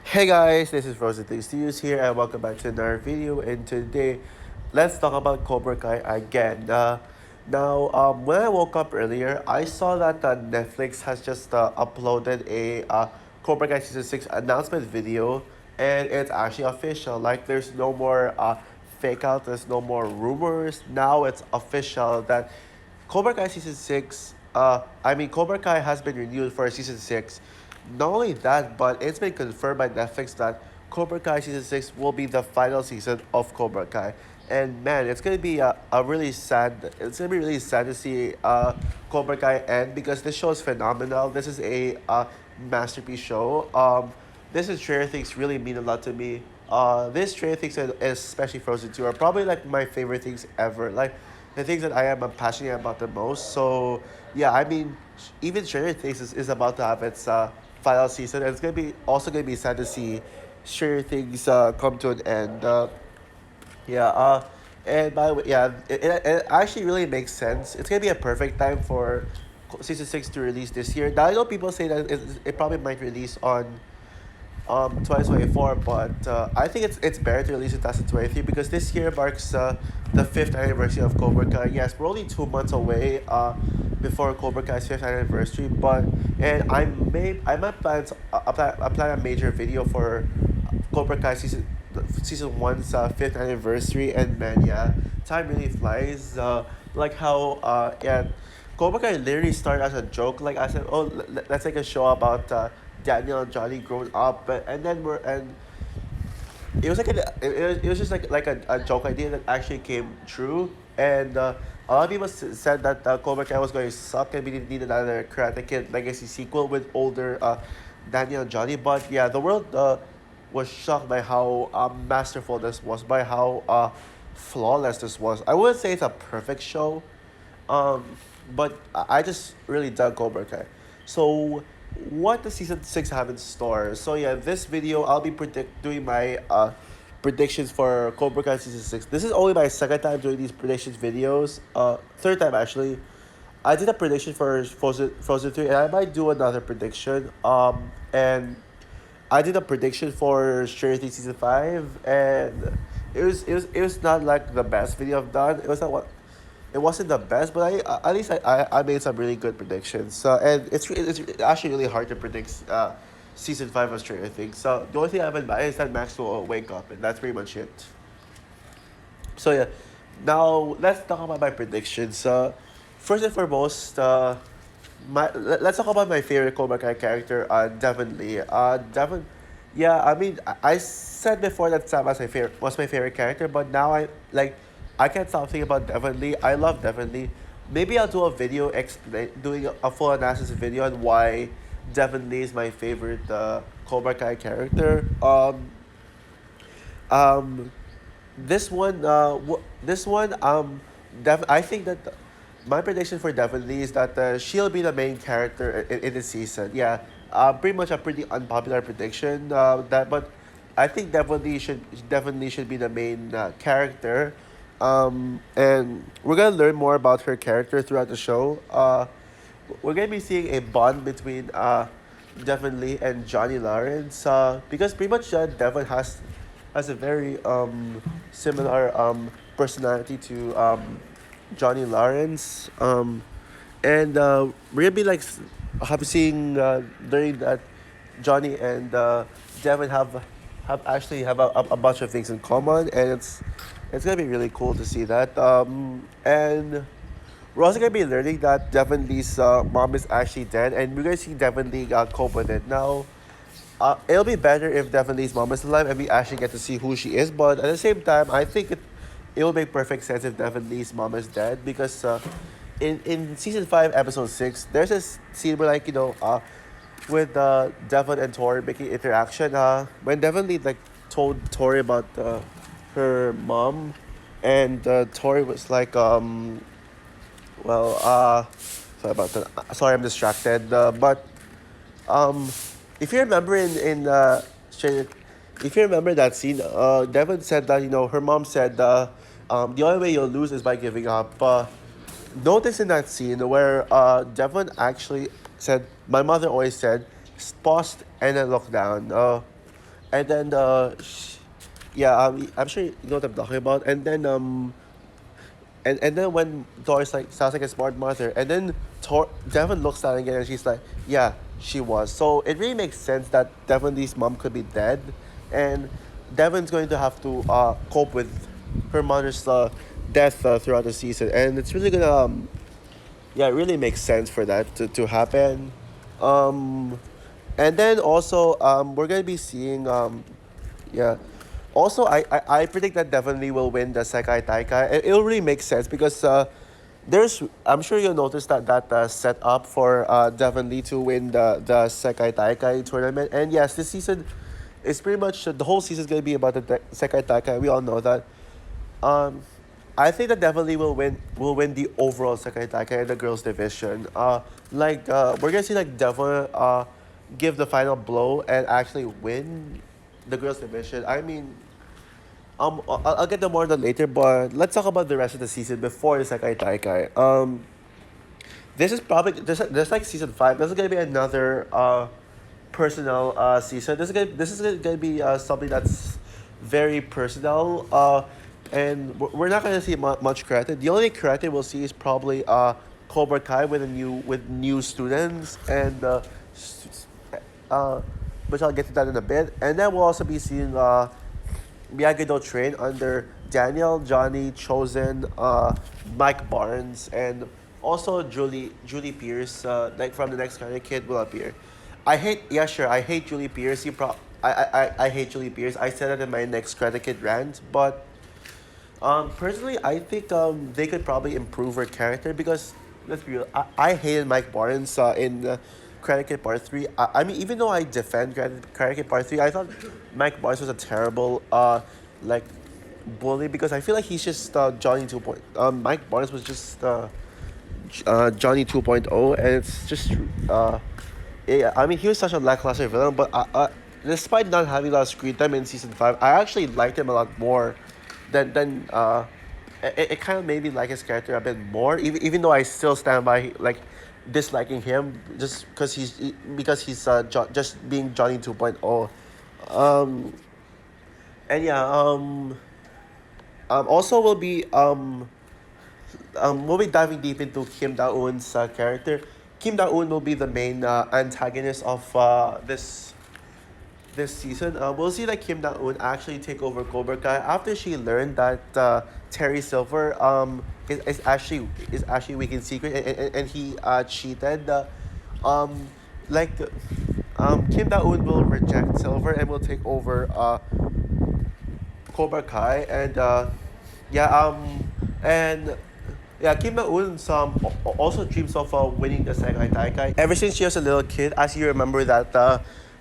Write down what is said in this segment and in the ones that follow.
Hey guys, this is Rosie Studios here and welcome back to another video, and today let's talk about Cobra Kai again. When I woke up earlier, I saw that Netflix has just uploaded a Cobra Kai Season 6 announcement video, and it's actually official. Like there's no more fake out, there's no more rumors. Now it's official that Cobra Kai Season 6, Cobra Kai has been renewed for Season 6. Not only that, but it's been confirmed by Netflix that Cobra Kai Season 6 will be the final season of Cobra Kai. And man, it's gonna be really sad to see Cobra Kai end because this show is phenomenal. This is a masterpiece show. This is Stranger Things really mean a lot to me. This Stranger Things and especially Frozen 2 are probably like my favorite things ever. Like the things that I am passionate about the most. So yeah, even Stranger Things is about to have its final season, and it's gonna be sad to see Stranger Things come to an end. Yeah. And by the way, yeah, it actually really makes sense. It's gonna be a perfect time for season 6 to release this year. Now I know people say that it probably might release on 2024, but I think it's better to release in 2023 because this year marks the fifth anniversary of Cobra Kai. Yes, we're only 2 months away before Cobra Kai's fifth anniversary, but and I might plan a major video for Cobra Kai season one's fifth anniversary, and man, yeah, time really flies. Like how Cobra Kai literally started as a joke. Like I said, oh, let's make a show about Daniel and Johnny growing up, and then it was like it was just like a joke idea that actually came true, and a lot of people said that Cobra Kai was going to suck and we didn't need another Karate Kid legacy sequel with older Daniel and Johnny. But yeah, the world was shocked by how masterful this was, by how flawless this was. I wouldn't say it's a perfect show, um, but I just really dug Cobra Kai. So, what does season 6 have in store? So yeah, this video I'll be doing my predictions for Cobra Kai season 6. This is only my second time doing these predictions videos. Third time actually. I did a prediction for Frozen 3, and I might do another prediction. And I did a prediction for Stranger Things season 5, and it was not like the best video I've done. It wasn't the best, but at least I made some really good predictions. And it's actually really hard to predict season 5 of Stranger Things. So the only thing I have in mind is that Max will wake up, and that's pretty much it. So yeah, now let's talk about my predictions. First and foremost, let's talk about my favorite Cobra Kai character, Devon Lee. Yeah, I said before that Sam was my favorite character, but now I can't stop thinking about Devon Lee. I love Devon Lee. Maybe I'll do a video doing a full analysis video on why Devon Lee is my favorite Cobra Kai character. Um, this one, I think that my prediction for Devon Lee is that she'll be the main character in the season. Yeah, pretty much a pretty unpopular prediction. But I think Devon Lee should be the main character. And we're gonna learn more about her character throughout the show. We're gonna be seeing a bond between Devon Lee and Johnny Lawrence. Because pretty much Devon has a very similar personality to Johnny Lawrence. And we're gonna be have seeing during that Johnny and Devon have actually have a bunch of things in common, and it's gonna be really cool to see that. And we're also gonna be learning that Devon Lee's mom is actually dead, and we're gonna see Devon Lee cope with it. Now, it'll be better if Devon Lee's mom is alive and we actually get to see who she is. But at the same time, I think it will make perfect sense if Devon Lee's mom is dead because in season 5, episode 6, there's this scene where with Devon and Tori making interaction. When Devon Lee told Tori about her mom, and Tori was like well sorry about that. Sorry, I'm distracted. But um, if you remember if you remember that scene, Devon said that her mom said the only way you'll lose is by giving up. Notice in that scene where Devon actually said, "My mother always said, pause and then look down." and then yeah, I'm sure you know what I'm talking about. And then and then when Doris like sounds like a smart mother, and then Devon looks at her again and she's like, yeah, she was. So it really makes sense that Devon's mom could be dead, and Devon's going to have to cope with her mother's death throughout the season, and it's really gonna yeah, it really makes sense for that to happen. Um, and then also we're gonna be seeing yeah. Also, I predict that definitely will win the Sekai Taikai. It'll really make sense because there's I'm sure you'll notice that set up for Devon Lee to win the Sekai Taikai tournament. And yes, this season is pretty much the whole season is gonna be about the Sekai Taikai. We all know that. Um, I think that definitely will win the overall Sekai Taikai in the girls division. We're gonna see like Devon give the final blow and actually win the girls division. I mean, I'll get to more on that later, but let's talk about the rest of the season before the Sekai Taikai. This is probably this like season five. This is gonna be another personal season. This is gonna be something that's very personal. And we're not gonna see much karate. The only karate we'll see is probably Cobra Kai with new students and uh, which I'll get to that in a bit. And then we'll also be seeing Miyagi-Do train under Daniel, Johnny, Chosen, Mike Barnes, and also Julie Pierce, like from the next Karate Kid will appear. Yeah, sure, I hate Julie Pierce. I hate Julie Pierce. I said that in my next Karate Kid rant, but personally, I think they could probably improve her character because let's be real, I hated Mike Barnes in Karate Kid Part 3. I mean, even though I defend Karate Kid Part 3, I thought Mike Barnes was a terrible like bully because I feel like he's just Johnny 2. Mike Barnes was just Johnny 2.0, and it's just yeah, I mean, he was such a lackluster villain, but despite not having a lot of screen time in season 5, I actually liked him a lot more than it kind of made me like his character a bit more, even though I still stand by like disliking him just because he's just being Johnny 2.0. Um, and yeah, also we'll be diving deep into Kim Da Eun's character. Kim Da Eun will be the main antagonist of this season. We'll see that Kim Da Eun actually take over Cobra Kai after she learned that Terry Silver is actually weak in secret, and he cheated. Um, like Kim Da Eun will reject Silver and will take over Cobra Kai, and yeah and yeah, Kim Da Eun also dreams of winning the Sekai Taikai ever since she was a little kid. As you remember that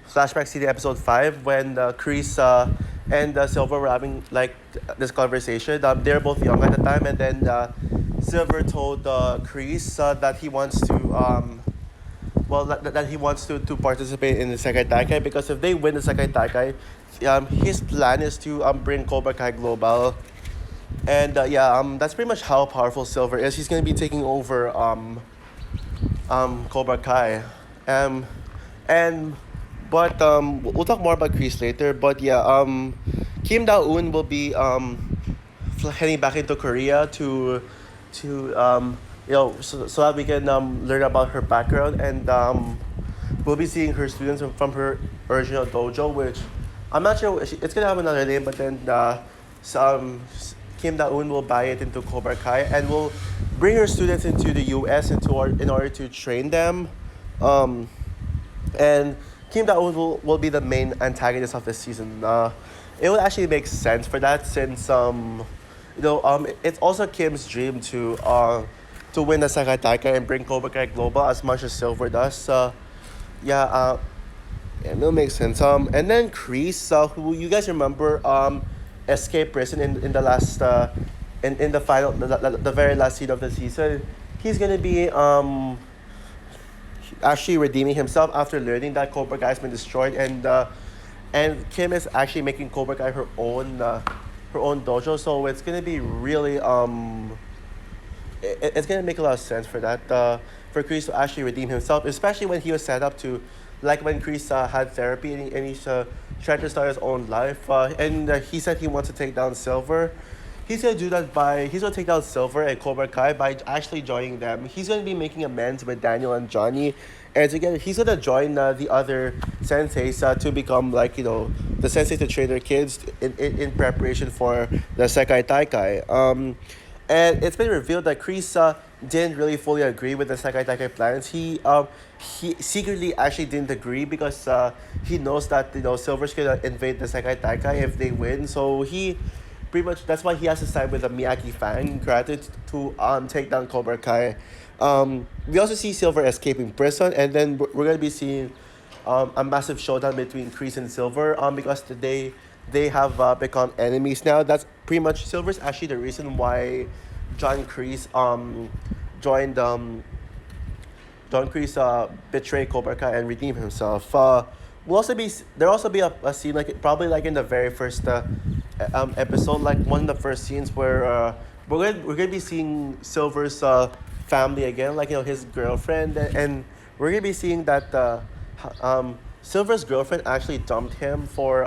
flashback scene in episode 5 when Chris and Silver were having like this conversation. They were both young at the time, and then Silver told Chris that he wants to that he wants to participate in the Sekai Taikai because if they win the Sekai Taikai, his plan is to bring Cobra Kai global. And yeah, that's pretty much how powerful Silver is. He's gonna be taking over Cobra Kai, and but we'll talk more about Chris later. But yeah, Kim Da Eun will be heading back into Korea to so that we can learn about her background, and we'll be seeing her students from her original dojo, which I'm not sure it's gonna have another name, but then some Kim Da Eun will buy it into Cobra Kai and will bring her students into the U.S. In order to train them, and Kim Da Eun will be the main antagonist of this season. It would actually make sense for that since it's also Kim's dream to win the Sekai Taikai and bring Cobra Kai global as much as Silver does. Yeah, yeah, it'll make sense. And then Chris, who you guys remember, escaped prison in the last in the final the very last scene of the season. He's gonna be actually redeeming himself after learning that Cobra Kai has been destroyed, and Kim is actually making Cobra Kai her own dojo. So it's gonna be really it's gonna make a lot of sense for that for Chris to actually redeem himself, especially when he was set up to, like when Chris had therapy and he's tried to start his own life, and he said he wants to take down Silver. He's gonna do that by he's gonna take down Silver and Cobra Kai by actually joining them. He's gonna be making amends with Daniel and Johnny, and together he's gonna join the other senseis to become like the sensei to train their kids in preparation for the Sekai Taikai. And it's been revealed that Chris didn't really fully agree with the Sekai Taikai plans. He secretly actually didn't agree because he knows that Silver's gonna invade the Sekai Taikai if they win. So he pretty much that's why he has to side with the Miyagi Fang granted to take down Cobra Kai. We also see Silver escaping prison, and then we're gonna be seeing a massive showdown between Kreese and Silver because they have become enemies now. That's pretty much Silver's actually the reason why John Kreese joined John Kreese betrayed Cobra Kai and redeemed himself. Will also be There'll also be a scene like probably like in the very first episode, like one of the first scenes where we're gonna be seeing Silver's family again, like his girlfriend, and we're gonna be seeing that Silver's girlfriend actually dumped him for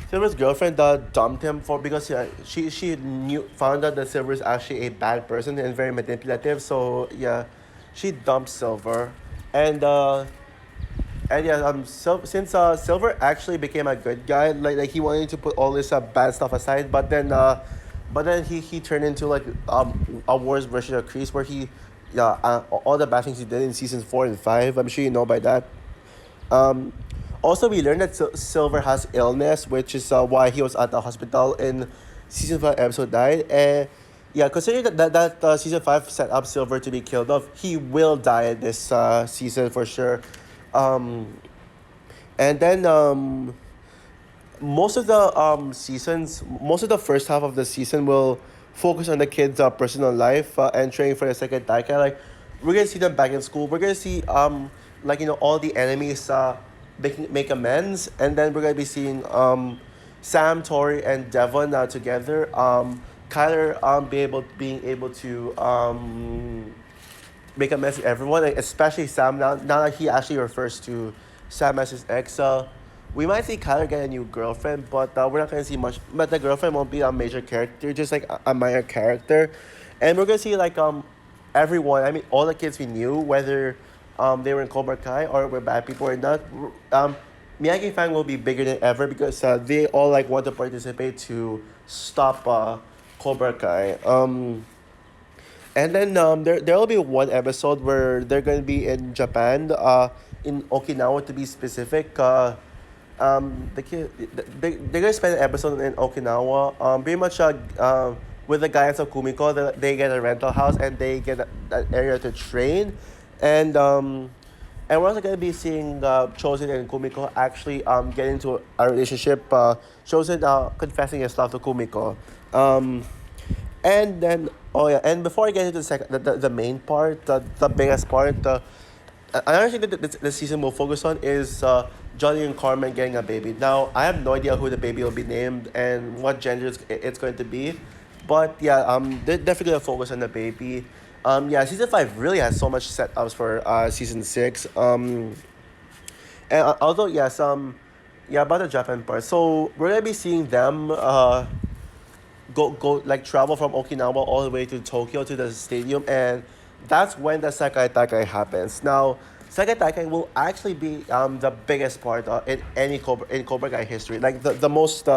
Silver's girlfriend dumped him for because she knew found out that Silver is actually a bad person and very manipulative. So yeah, she dumped Silver, and yeah, since Silver actually became a good guy, like he wanted to put all this bad stuff aside, but then he turned into like a worse version of Kreese where he yeah all the bad things he did in seasons 4 and 5. I'm sure you know by that. Um, Also, we learned that Silver has illness, which is why he was at the hospital in season 5 episode 9. And yeah, considering that season 5 set up Silver to be killed off, he will die in this season for sure. Um, and then most of the first half of the season will focus on the kids' personal life and training for the second Daikai. Like, we're gonna see them back in school. We're gonna see like all the enemies make amends, and then we're gonna be seeing Sam, Tori, and Devon together. Kyler being able to make amends with everyone, like, especially Sam now that he actually refers to Sam as his ex. We might see Kyler get a new girlfriend, but we're not gonna see much. But the girlfriend won't be a major character, just like a minor character, and we're gonna see like everyone. I mean, all the kids we knew, whether they were in Cobra Kai or were bad people or not. Miyagi Fang will be bigger than ever because they all like want to participate to stop Cobra Kai. And then there will be one episode where they're gonna be in Japan, in Okinawa to be specific. The kid they're gonna spend an episode in Okinawa. Pretty much with the guys of Kumiko, they get a rental house and they get an area to train, and and we're also gonna be seeing Chosen and Kumiko actually get into a relationship. Chosen confessing his love to Kumiko. Um, and then oh yeah, and before I get into the main part, the biggest part, another thing that this season will focus on is Johnny and Carmen getting a baby. Now, I have no idea who the baby will be named and what gender it's going to be. But yeah, they're definitely going to focus on the baby. Yeah, season 5 really has so much setups for season 6. And although, yes, yeah, about the Japan part. So, we're going to be seeing them go like travel from Okinawa all the way to Tokyo to the stadium, and that's when the Sekai Taikai happens. Now, Sekai Taikai will actually be the biggest part in Cobra Kai history, like the most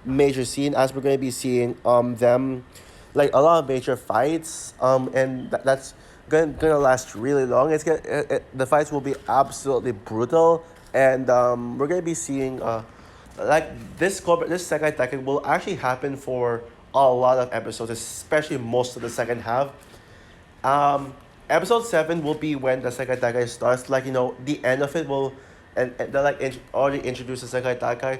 major scene, as we're gonna be seeing them like a lot of major fights and that's gonna last really long. The fights will be absolutely brutal, and we're gonna be seeing like this Sekai Taikai will actually happen for a lot of episodes, especially most of the second half. Episode 7 will be when the Sekai Taikai starts. Like, the end of it will, and they like already introduce the Sekai Taikai.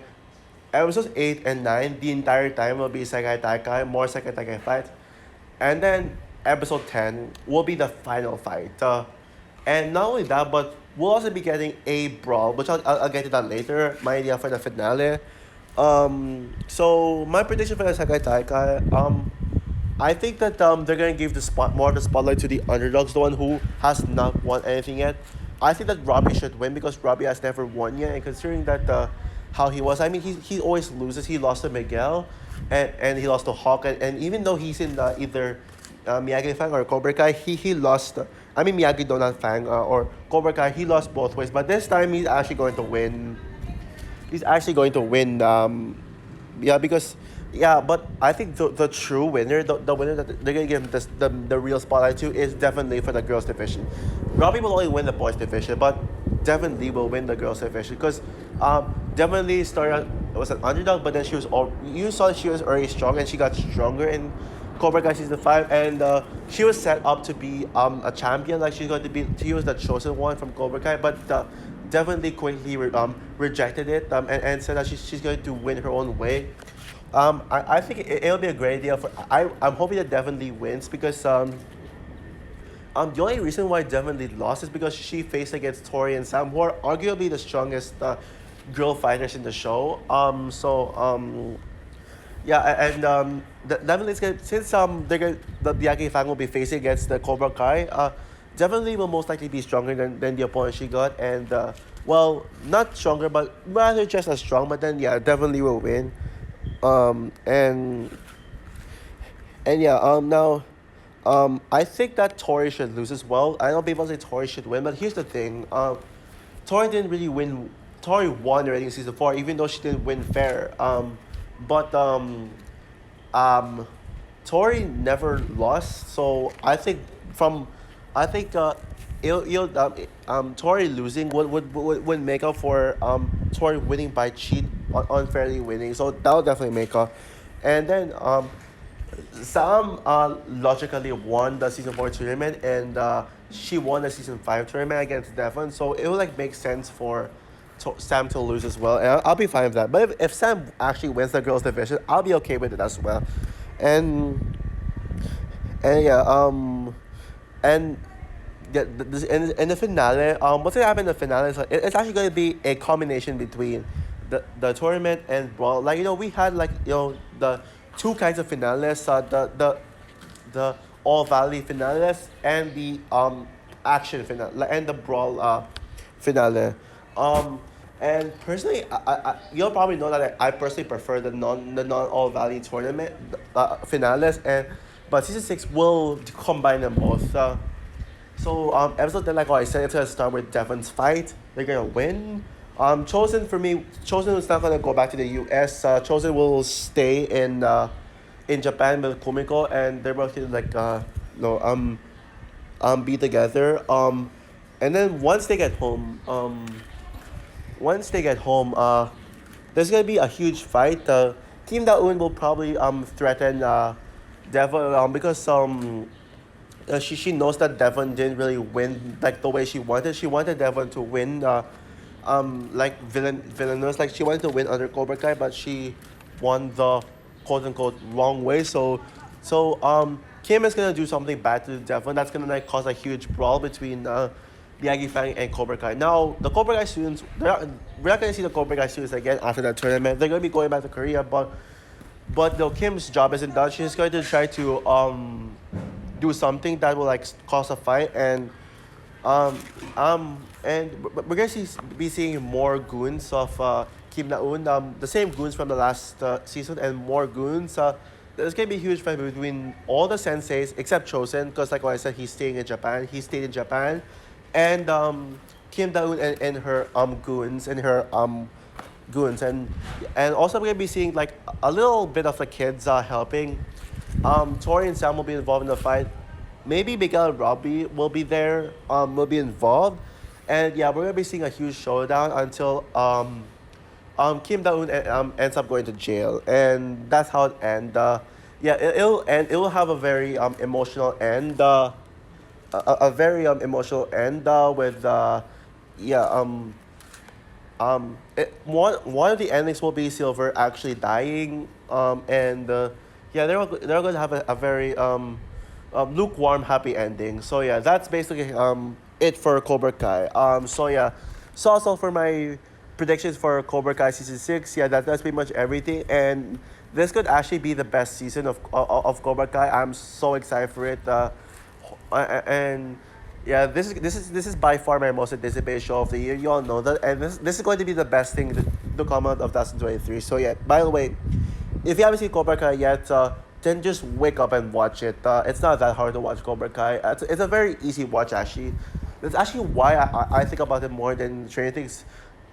Episodes 8 and 9, the entire time will be Sekai Taikai, more Sekai Taikai fights. And then episode 10 will be the final fight. And not only that, but we'll also be getting a brawl, which I'll get to that later. My idea for the finale. So my prediction for the Sekai Taikai, I think that they're gonna give more of the spotlight to the underdogs, the one who has not won anything yet. I think that Robbie should win because Robbie has never won yet, and considering that how he was, I mean, he always loses. He lost to Miguel, and he lost to Hawk, and even though he's in either Miyagi Fang or Cobra Kai, he lost. I mean, Miyagi Donut Fang or Cobra Kai, he lost both ways, but this time he's actually going to win. He's actually going to win. Yeah, because yeah, but I think the true winner, the winner that they're gonna give the real spotlight to is definitely for the girls division. Robbie will only win the boys division, but Devon Lee will win the girls division because Devon Lee started was an underdog, but then she was all you saw she was already strong and she got stronger in Cobra Kai season 5, and she was set up to be a champion. Like she's going to be, she was the chosen one from Cobra Kai, but Devon Lee quickly rejected it and said that she's going to win her own way. I think it'll be a great idea for. I'm hoping that Devon Lee wins because the only reason why Devon Lee lost is because she faced against Tori and Sam, who are arguably the strongest girl fighters in the show. Yeah, and Devon Lee's gonna, since the Miyagi Fang will be facing against the Cobra Kai, Devon Lee will most likely be stronger than the opponent she got, and well, not stronger, but rather just as strong. But then yeah, Devon Lee will win. Um, and and yeah, now I think that Tori should lose as well. I know people say Tori should win, but here's the thing. Tori didn't really win. Tori won already in season 4, even though she didn't win fair. But um, Tori never lost, so I think Tori losing would make up for Tori winning by cheat unfairly winning. So that would definitely make up. And then Sam logically won the season 4 tournament, and she won the season 5 tournament against Devon. So it would like make sense for Sam to lose as well, and I'll be fine with that. But if Sam actually wins the girls division, I'll be okay with it as well. And and yeah, and yeah, in the finale, what's gonna happen in the finale is like, it's actually gonna be a combination between the tournament and brawl. Like we had like the two kinds of finales, the all valley finales and the action finale and the brawl finale. Um, and personally, you'll probably know that I personally prefer the non all valley tournament finales, and but season 6 will combine them both. Episode 10, like what I said, it's gonna start with Devon's fight. They're gonna win. Chosen for me, Chosen is not gonna go back to the U.S. Chosen will stay in Japan with Kumiko, and they're both gonna like be together. And then once they get home, there's gonna be a huge fight. Kim Da-eun will probably threaten Devon because she knows that Devon didn't really win like the way she wanted. She wanted Devon to win like villainous, like she wanted to win under Cobra Kai, but she won the quote unquote wrong way. So Kim is gonna do something bad to Devon that's gonna like cause a huge brawl between Miyagi Fang and Cobra Kai. Now the Cobra Kai students, we're not gonna see the Cobra Kai students again after that tournament. They're gonna be going back to Korea, but though Kim's job isn't done, she's going to try to do something that will like cause a fight, we're gonna be seeing more goons of Kim Na-eun, the same goons from the last season, and more goons. There's gonna be a huge fight between all the senseis except Chosen, because like what I said, he's staying in Japan. He stayed in Japan, and Kim Da-eun and her goons, and also we're gonna be seeing like a little bit of the kids helping. Tori and Sam will be involved in the fight. Maybe Miguel and Robbie will be there. Will be involved, and yeah, we're gonna be seeing a huge showdown until Kim Da-eun ends up going to jail, and that's how it ends. Yeah, it'll end. It will have a very emotional end. A very emotional end with yeah one of the endings will be Silver actually dying, and yeah, they're going to have a very lukewarm happy ending. So yeah, that's basically it for Cobra Kai. So yeah, so also for my predictions for Cobra Kai season 6, yeah, that's pretty much everything, and this could actually be the best season of Cobra Kai. I'm so excited for it, and Yeah, this is by far my most anticipated show of the year. You all know that, and this is going to be the best thing to come out of 2023. So yeah, by the way, if you haven't seen Cobra Kai yet, then just wake up and watch it. It's not that hard to watch Cobra Kai. It's a very easy watch actually. That's actually why I think about it more than Stranger Things.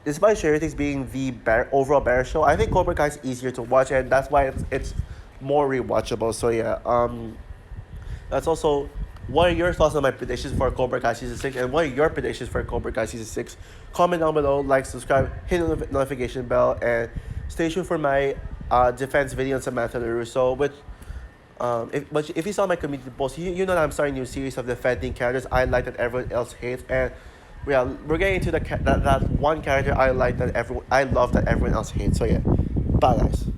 Despite Stranger Things being the overall better show, I think Cobra Kai is easier to watch, and that's why it's more rewatchable. So yeah, that's also what are your thoughts on my predictions for Cobra Kai season 6, and what are your predictions for Cobra Kai season 6? Comment down below, like, subscribe, hit the notification bell, and stay tuned for my defense video on Samantha LaRusso. If you saw my community post, you know that I'm starting a new series of defending characters I like that everyone else hates, and yeah, we're getting into that one character I like that everyone I love that everyone else hates. So yeah, bye guys.